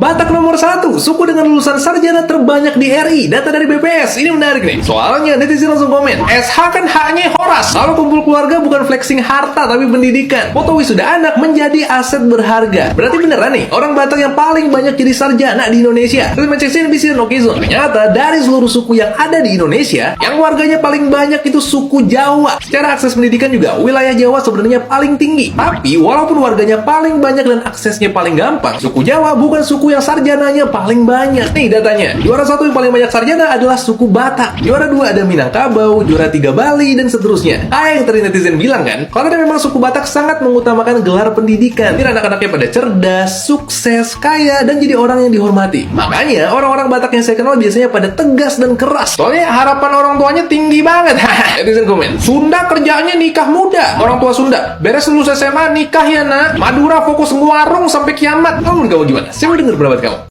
Batak nomor 1, suku dengan lulusan sarjana terbanyak di RI. Data dari BPS, ini menarik nih. Soalnya netizen langsung komen, SH kan haknya Horas. Kalau kumpul keluarga bukan flexing harta tapi pendidikan. Foto wisuda anak menjadi aset berharga. Berarti beneran nih, orang Batak yang paling banyak jadi sarjana di Indonesia. Terus cek CNBC dan Okizon. Ternyata dari seluruh suku yang ada di Indonesia, yang warganya paling banyak itu suku Jawa. Secara akses pendidikan juga, wilayah Jawa sebenarnya paling tinggi. Tapi walaupun warganya paling banyak dan aksesnya paling gampang, suku Jawa bukan suku yang sarjananya paling banyak. Nih datanya, juara 1 yang paling banyak sarjana adalah suku Batak. Juara 2 ada Minangkabau, juara 3 Bali, dan seterusnya. Yang tadi netizen bilang kan, kalau memang suku Batak sangat mengutamakan gelar pendidikan. Biar anak-anaknya pada cerdas, sukses, kaya, dan jadi orang yang dihormati. Makanya orang-orang Batak yang saya kenal biasanya pada tegas dan keras. Soalnya harapan orang tuanya tinggi banget. Netizen komen, Sunda kerjaannya nikah muda. Orang tua Sunda, beres lulus SMA nikah ya nak. Madura fokus ngewarung sampai kiamat. Kamu gimana? Saya mau denger pendapat kamu.